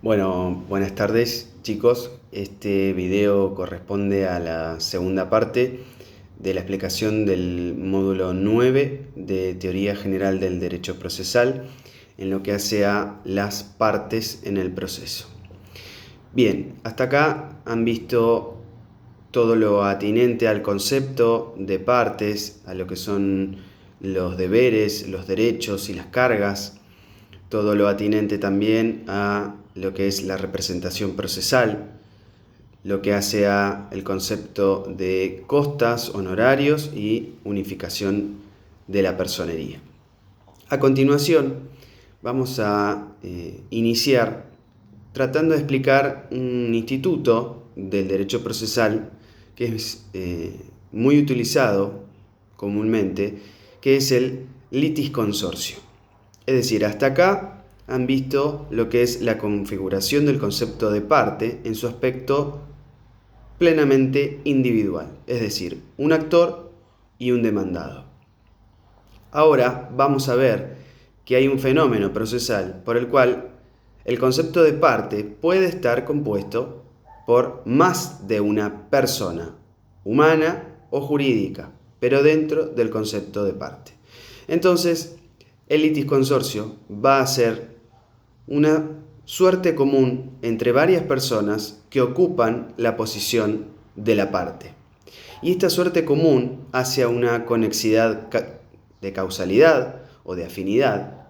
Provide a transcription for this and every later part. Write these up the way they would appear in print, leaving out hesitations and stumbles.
Bueno, buenas tardes chicos. Este video corresponde a la segunda parte de la explicación del módulo 9 de Teoría General del Derecho Procesal en lo que hace a las partes en el proceso. Bien, hasta acá han visto todo lo atinente al concepto de partes, a lo que son los deberes, los derechos y las cargas, todo lo atinente también a lo que es la representación procesal, lo que hace a el concepto de costas, honorarios y unificación de la personería. A continuación vamos a iniciar tratando de explicar un instituto del derecho procesal que es muy utilizado comúnmente, que es el litisconsorcio. Es decir, hasta acá han visto lo que es la configuración del concepto de parte en su aspecto plenamente individual, es decir, un actor y un demandado. Ahora vamos a ver que hay un fenómeno procesal por el cual el concepto de parte puede estar compuesto por más de una persona, humana o jurídica, pero dentro del concepto de parte. Entonces, el litisconsorcio va a ser una suerte común entre varias personas que ocupan la posición de la parte. Y esta suerte común hace una conexidad de causalidad o de afinidad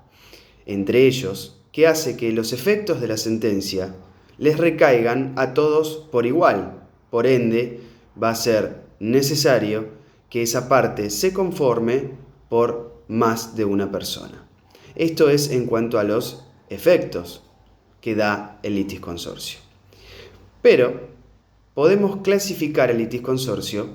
entre ellos que hace que los efectos de la sentencia les recaigan a todos por igual. Por ende, va a ser necesario que esa parte se conforme por más de una persona. Esto es en cuanto a los efectos que da el litisconsorcio. Pero podemos clasificar el litisconsorcio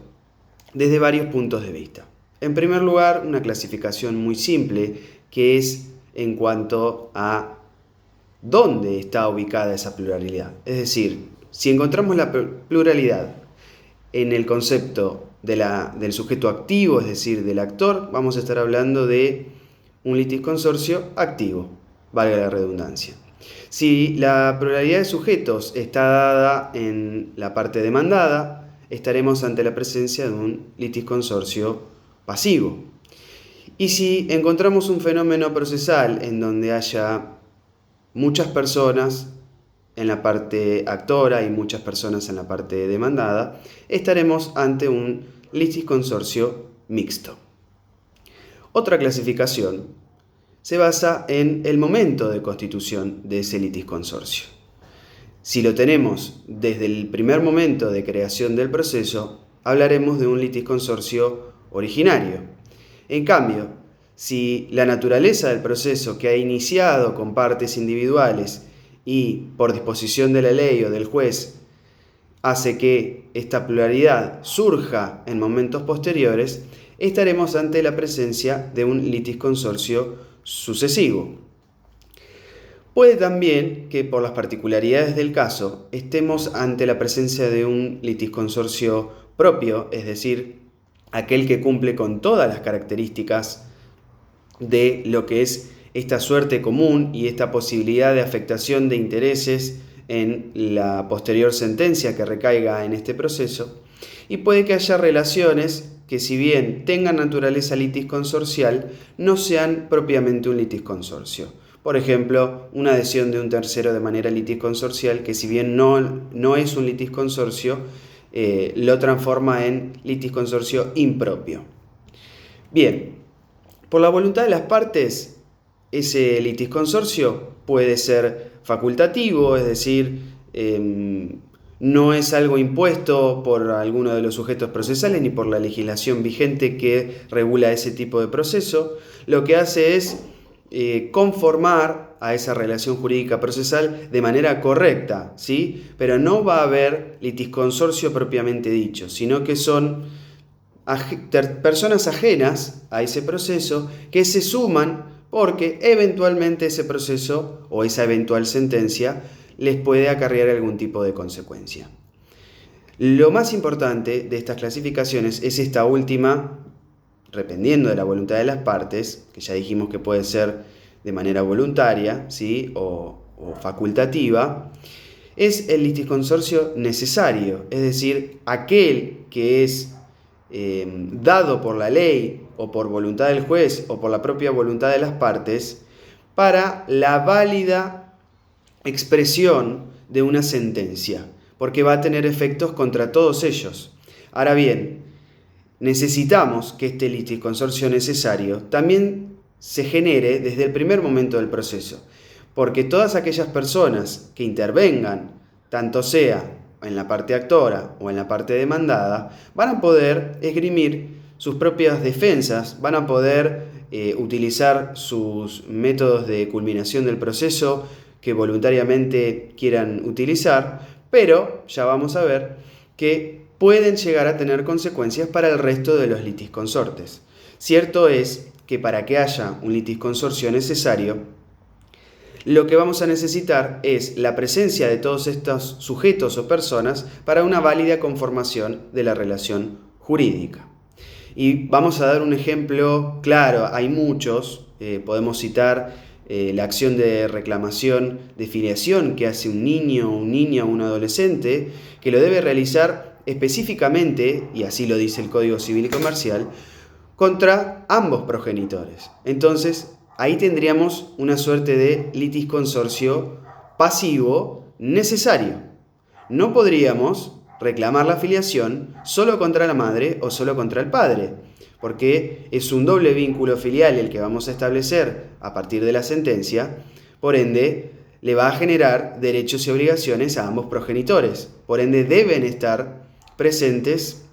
desde varios puntos de vista. En primer lugar, una clasificación muy simple que es en cuanto a dónde está ubicada esa pluralidad. Es decir, si encontramos la pluralidad en el concepto del sujeto activo, es decir, del actor, vamos a estar hablando de un litisconsorcio activo, valga la redundancia. Si la pluralidad de sujetos está dada en la parte demandada, estaremos ante la presencia de un litisconsorcio pasivo. Y si encontramos un fenómeno procesal en donde haya muchas personas en la parte actora y muchas personas en la parte demandada, estaremos ante un litisconsorcio mixto. Otra clasificación se basa en el momento de constitución de ese litisconsorcio. Si lo tenemos desde el primer momento de creación del proceso, hablaremos de un litisconsorcio originario. En cambio, si la naturaleza del proceso que ha iniciado con partes individuales y por disposición de la ley o del juez hace que esta pluralidad surja en momentos posteriores, estaremos ante la presencia de un litisconsorcio sucesivo. Puede también que por las particularidades del caso estemos ante la presencia de un litisconsorcio propio, es decir, aquel que cumple con todas las características de lo que es esta suerte común y esta posibilidad de afectación de intereses en la posterior sentencia que recaiga en este proceso, y puede que haya relaciones que, si bien tengan naturaleza litisconsorcial, no sean propiamente un litisconsorcio. Por ejemplo, una adhesión de un tercero de manera litisconsorcial que, si bien no es un litisconsorcio, lo transforma en litisconsorcio impropio. Bien, por la voluntad de las partes, ese litisconsorcio puede ser facultativo, es decir, no es algo impuesto por alguno de los sujetos procesales ni por la legislación vigente que regula ese tipo de proceso. Lo que hace es conformar a esa relación jurídica procesal de manera correcta, ¿sí? Pero no va a haber litisconsorcio propiamente dicho, sino que son personas ajenas a ese proceso que se suman porque eventualmente ese proceso o esa eventual sentencia les puede acarrear algún tipo de consecuencia. Lo más importante de estas clasificaciones es esta última, dependiendo de la voluntad de las partes, que ya dijimos que puede ser de manera voluntaria, ¿sí? o o facultativa, es el litisconsorcio necesario, es decir, aquel que es dado por la ley o por voluntad del juez o por la propia voluntad de las partes para la válida expresión de una sentencia, porque va a tener efectos contra todos ellos. Ahora bien, necesitamos que este litisconsorcio necesario también se genere desde el primer momento del proceso, porque todas aquellas personas que intervengan, tanto sea en la parte actora o en la parte demandada, van a poder esgrimir sus propias defensas, van a poder utilizar sus métodos de culminación del proceso que voluntariamente quieran utilizar, pero ya vamos a ver que pueden llegar a tener consecuencias para el resto de los litisconsortes. Cierto es que para que haya un litisconsorcio necesario, lo que vamos a necesitar es la presencia de todos estos sujetos o personas para una válida conformación de la relación jurídica. Y vamos a dar un ejemplo claro, hay muchos, podemos citar la acción de reclamación de filiación que hace un niño, un niña o un adolescente, que lo debe realizar específicamente, y así lo dice el Código Civil y Comercial, contra ambos progenitores. Entonces, ahí tendríamos una suerte de litisconsorcio pasivo necesario. No podríamos reclamar la filiación solo contra la madre o solo contra el padre, porque es un doble vínculo filial el que vamos a establecer a partir de la sentencia, por ende, le va a generar derechos y obligaciones a ambos progenitores. Por ende, deben estar presentes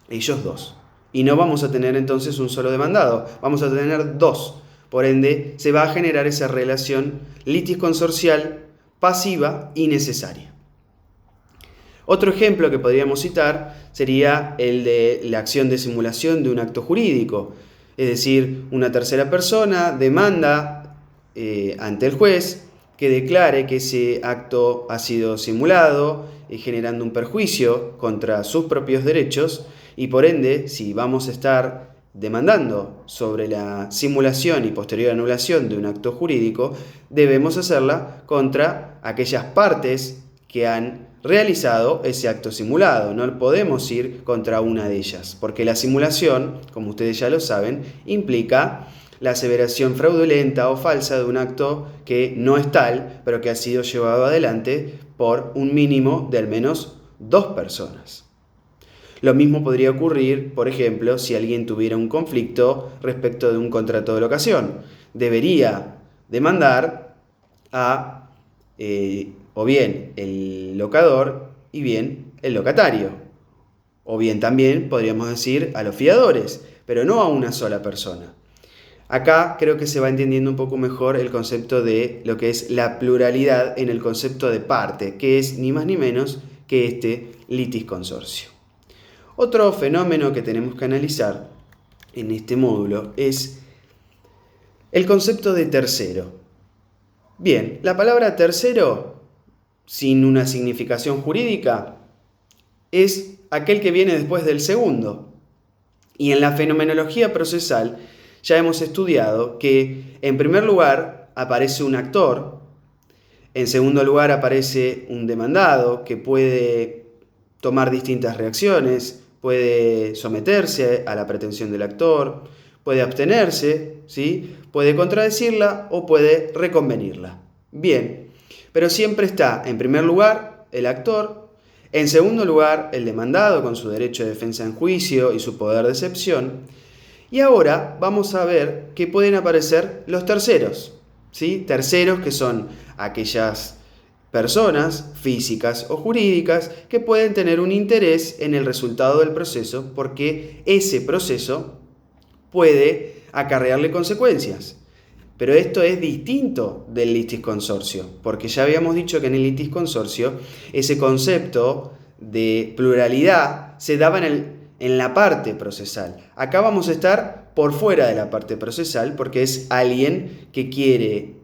ellos dos. Y no vamos a tener entonces un solo demandado, vamos a tener dos. Por ende, se va a generar esa relación litisconsorcial pasiva y necesaria. Otro ejemplo que podríamos citar sería el de la acción de simulación de un acto jurídico. Es decir, una tercera persona demanda ante el juez que declare que ese acto ha sido simulado, generando un perjuicio contra sus propios derechos, y por ende, si vamos a estar demandando sobre la simulación y posterior anulación de un acto jurídico, debemos hacerla contra aquellas partes que han realizado ese acto simulado. No podemos ir contra una de ellas, porque la simulación, como ustedes ya lo saben, implica la aseveración fraudulenta o falsa de un acto que no es tal, pero que ha sido llevado adelante por un mínimo de al menos 2 personas. Lo mismo podría ocurrir, por ejemplo, si alguien tuviera un conflicto respecto de un contrato de locación. Debería demandar a o bien el locador y bien el locatario. O bien también podríamos decir a los fiadores, pero no a una sola persona. Acá creo que se va entendiendo un poco mejor el concepto de lo que es la pluralidad en el concepto de parte, que es ni más ni menos que este litisconsorcio. Otro fenómeno que tenemos que analizar en este módulo es el concepto de tercero. Bien, la palabra tercero, sin una significación jurídica, es aquel que viene después del segundo. Y en la fenomenología procesal ya hemos estudiado que en primer lugar aparece un actor, en segundo lugar aparece un demandado que puede tomar distintas reacciones, puede someterse a la pretensión del actor, puede abstenerse, ¿sí? Puede contradecirla o puede reconvenirla. Bien, pero siempre está en primer lugar el actor, en segundo lugar el demandado con su derecho de defensa en juicio y su poder de excepción, y ahora vamos a ver que pueden aparecer los terceros, ¿sí? Terceros que son aquellas personas físicas o jurídicas que pueden tener un interés en el resultado del proceso porque ese proceso puede acarrearle consecuencias. Pero esto es distinto del litisconsorcio, porque ya habíamos dicho que en el litisconsorcio ese concepto de pluralidad se daba en la parte procesal. Acá vamos a estar por fuera de la parte procesal porque es alguien que quiere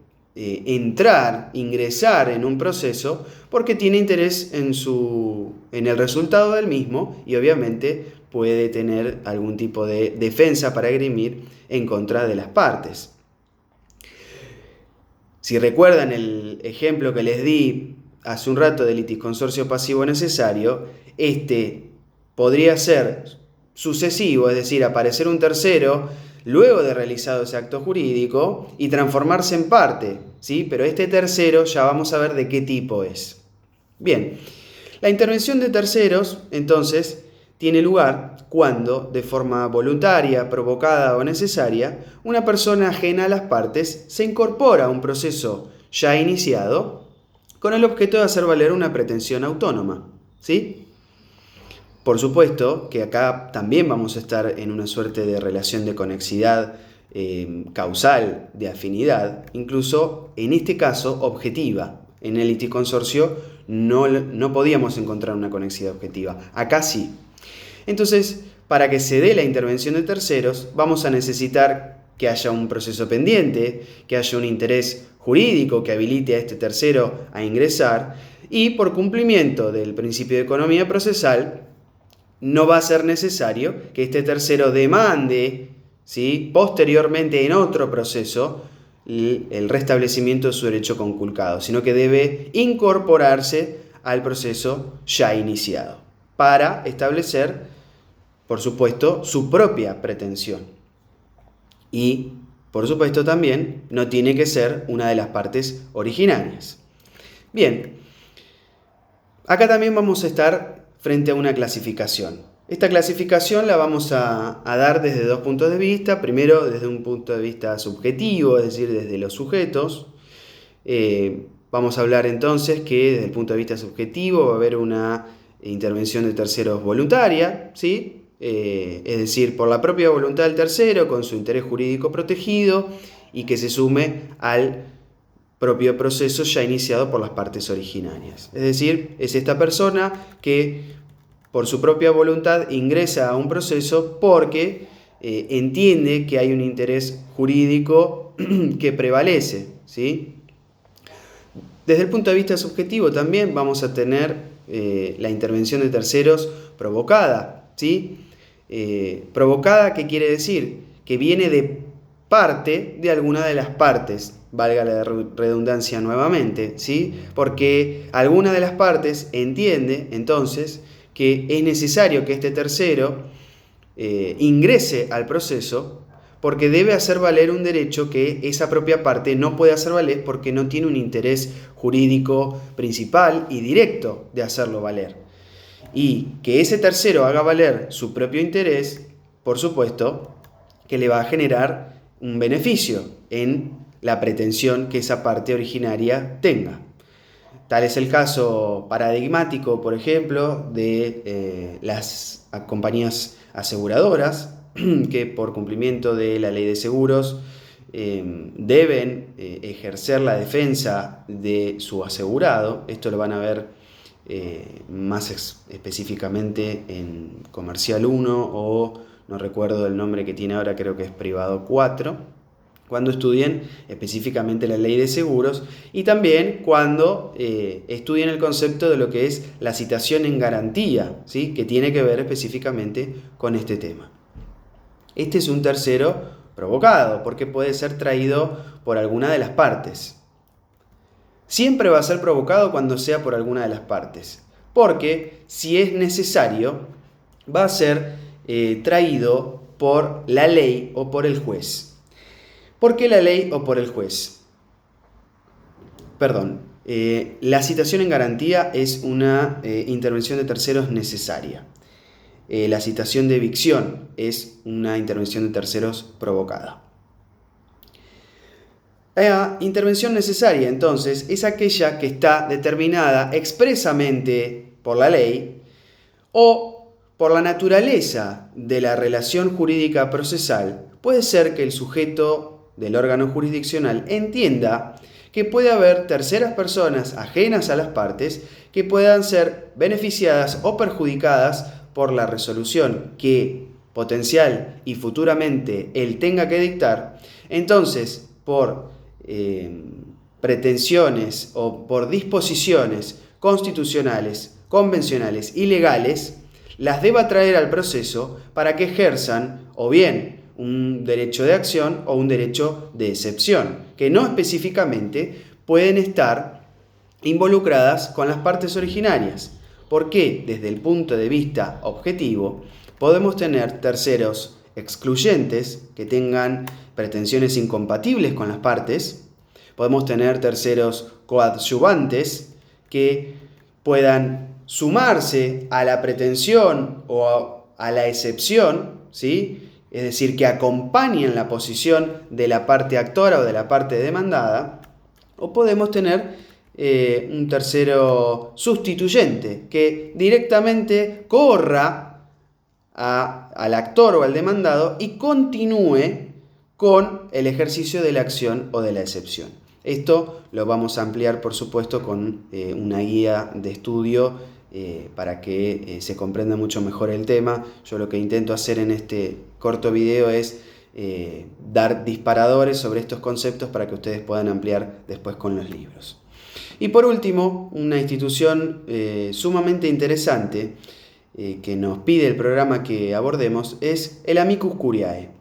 ingresar en un proceso porque tiene interés en el resultado del mismo y obviamente puede tener algún tipo de defensa para esgrimir en contra de las partes. Si recuerdan el ejemplo que les di hace un rato del litisconsorcio pasivo necesario, este podría ser sucesivo, es decir, aparecer un tercero luego de realizado ese acto jurídico y transformarse en parte, ¿sí? Pero este tercero ya vamos a ver de qué tipo es. Bien, la intervención de terceros, entonces, tiene lugar cuando, de forma voluntaria, provocada o necesaria, una persona ajena a las partes se incorpora a un proceso ya iniciado con el objeto de hacer valer una pretensión autónoma, ¿sí? Por supuesto que acá también vamos a estar en una suerte de relación de conexidad causal, de afinidad, incluso en este caso objetiva. En el litisconsorcio no podíamos encontrar una conexidad objetiva, acá sí. Entonces, para que se dé la intervención de terceros, vamos a necesitar que haya un proceso pendiente, que haya un interés jurídico que habilite a este tercero a ingresar, y por cumplimiento del principio de economía procesal, no va a ser necesario que este tercero demande, ¿sí?, posteriormente en otro proceso el restablecimiento de su derecho conculcado, sino que debe incorporarse al proceso ya iniciado para establecer, por supuesto, su propia pretensión. Y, por supuesto, también no tiene que ser una de las partes originarias. Bien, acá también vamos a estar frente a una clasificación. Esta clasificación la vamos a dar desde dos puntos de vista. Primero, desde un punto de vista subjetivo, es decir, desde los sujetos. Vamos a hablar entonces que desde el punto de vista subjetivo va a haber una intervención de terceros voluntaria, ¿sí? Es decir, por la propia voluntad del tercero, con su interés jurídico protegido y que se sume al propio proceso ya iniciado por las partes originarias. Es decir, es esta persona que por su propia voluntad ingresa a un proceso porque entiende que hay un interés jurídico que prevalece, ¿sí? Desde el punto de vista subjetivo también vamos a tener la intervención de terceros provocada, ¿sí? Provocada, ¿qué quiere decir? Que viene de parte de alguna de las partes, valga la redundancia nuevamente, ¿sí? Porque alguna de las partes entiende entonces que es necesario que este tercero ingrese al proceso porque debe hacer valer un derecho que esa propia parte no puede hacer valer porque no tiene un interés jurídico principal y directo de hacerlo valer. Y que ese tercero haga valer su propio interés, por supuesto, que le va a generar un beneficio en la pretensión que esa parte originaria tenga. Tal es el caso paradigmático, por ejemplo, de las compañías aseguradoras que por cumplimiento de la ley de seguros deben ejercer la defensa de su asegurado. Esto lo van a ver más específicamente en Comercial 1 o no recuerdo el nombre que tiene ahora, creo que es Privado 4. Cuando estudien específicamente la ley de seguros y también cuando estudien el concepto de lo que es la citación en garantía, ¿sí?, que tiene que ver específicamente con este tema. Este es un tercero provocado porque puede ser traído por alguna de las partes. Siempre va a ser provocado cuando sea por alguna de las partes, porque si es necesario va a ser traído por la ley o por el juez. ¿Por qué la ley o por el juez? Perdón, la citación en garantía es una intervención de terceros necesaria. La citación de evicción es una intervención de terceros provocada. La intervención necesaria, entonces, es aquella que está determinada expresamente por la ley o por la naturaleza de la relación jurídica procesal. Puede ser que el sujeto del órgano jurisdiccional entienda que puede haber terceras personas ajenas a las partes que puedan ser beneficiadas o perjudicadas por la resolución que potencial y futuramente él tenga que dictar. Entonces, por pretensiones o por disposiciones constitucionales, convencionales y legales, las deba traer al proceso para que ejerzan o bien un derecho de acción o un derecho de excepción, que no específicamente pueden estar involucradas con las partes originarias, porque desde el punto de vista objetivo podemos tener terceros excluyentes que tengan pretensiones incompatibles con las partes, podemos tener terceros coadyuvantes que puedan sumarse a la pretensión o a la excepción, ¿sí? Es decir, que acompañen la posición de la parte actora o de la parte demandada, o podemos tener un tercero sustituyente que directamente corra al actor o al demandado y continúe con el ejercicio de la acción o de la excepción. Esto lo vamos a ampliar, por supuesto, con una guía de estudio para que se comprenda mucho mejor el tema. Yo lo que intento hacer en este corto video es dar disparadores sobre estos conceptos para que ustedes puedan ampliar después con los libros. Y por último, una institución sumamente interesante que nos pide el programa que abordemos es el Amicus Curiae.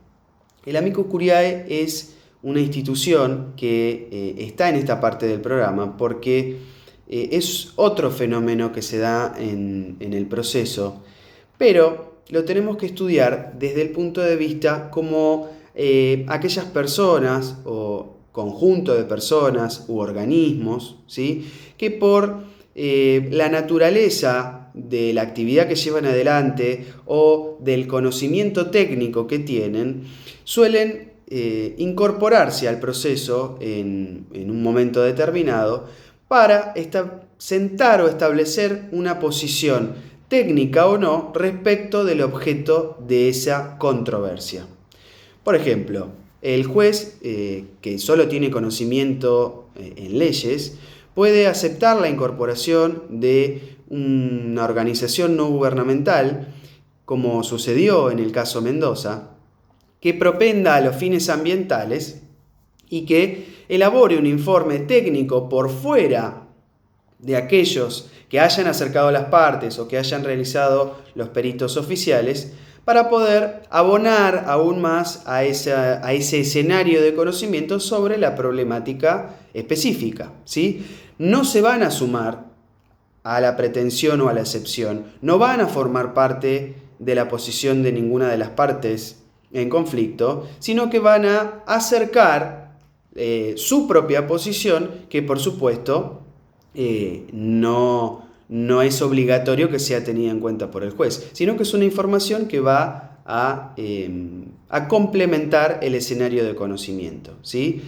El Amicus Curiae es una institución que está en esta parte del programa porque es otro fenómeno que se da en el proceso, pero lo tenemos que estudiar desde el punto de vista como aquellas personas o conjunto de personas u organismos, ¿sí?, que por la naturaleza de la actividad que llevan adelante o del conocimiento técnico que tienen, suelen incorporarse al proceso en un momento determinado para sentar o establecer una posición técnica o no respecto del objeto de esa controversia. Por ejemplo, el juez que solo tiene conocimiento en leyes puede aceptar la incorporación de una organización no gubernamental, como sucedió en el caso Mendoza, que propenda a los fines ambientales y que elabore un informe técnico por fuera de aquellos que hayan acercado las partes o que hayan realizado los peritos oficiales, para poder abonar aún más a ese escenario de conocimiento sobre la problemática específica, ¿sí? No se van a sumar a la pretensión o a la excepción, no van a formar parte de la posición de ninguna de las partes en conflicto, sino que van a acercar su propia posición, que por supuesto no es obligatorio que sea tenida en cuenta por el juez, sino que es una información que va a complementar el escenario de conocimiento, ¿sí?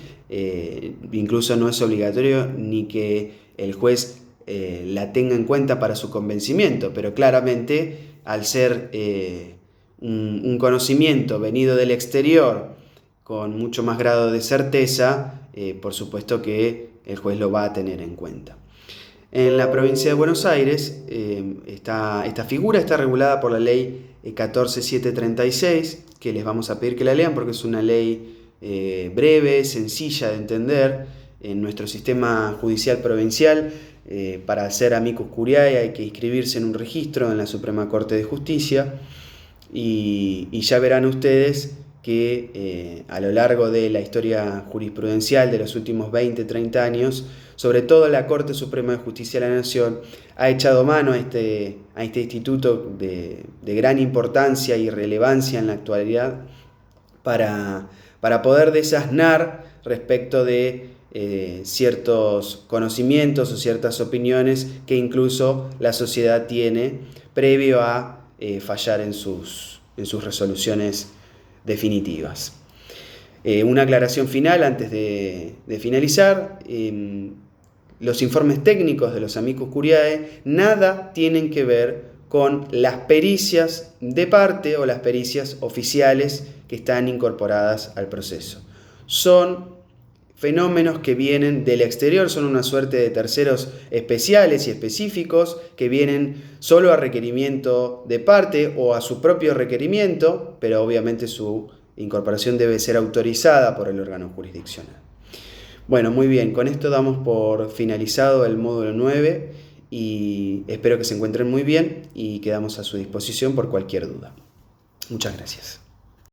Incluso no es obligatorio ni que el juez la tenga en cuenta para su convencimiento, pero claramente al ser un conocimiento venido del exterior con mucho más grado de certeza, por supuesto que el juez lo va a tener en cuenta. En la provincia de Buenos Aires, esta figura está regulada por la ley 14736, que les vamos a pedir que la lean porque es una ley breve, sencilla de entender. En nuestro sistema judicial provincial, para ser amicus curiae hay que inscribirse en un registro en la Suprema Corte de Justicia y ya verán ustedes que a lo largo de la historia jurisprudencial de los últimos 20-30 años, sobre todo la Corte Suprema de Justicia de la Nación ha echado mano a este instituto de gran importancia y relevancia en la actualidad para poder desasnar respecto de ciertos conocimientos o ciertas opiniones que incluso la sociedad tiene previo a fallar en sus resoluciones definitivas. Una aclaración final antes de finalizar. Los informes técnicos de los amicus curiae nada tienen que ver con las pericias de parte o las pericias oficiales que están incorporadas al proceso. Son fenómenos que vienen del exterior, son una suerte de terceros especiales y específicos que vienen solo a requerimiento de parte o a su propio requerimiento, pero obviamente su incorporación debe ser autorizada por el órgano jurisdiccional. Bueno, muy bien, con esto damos por finalizado el módulo 9 y espero que se encuentren muy bien y quedamos a su disposición por cualquier duda. Muchas gracias.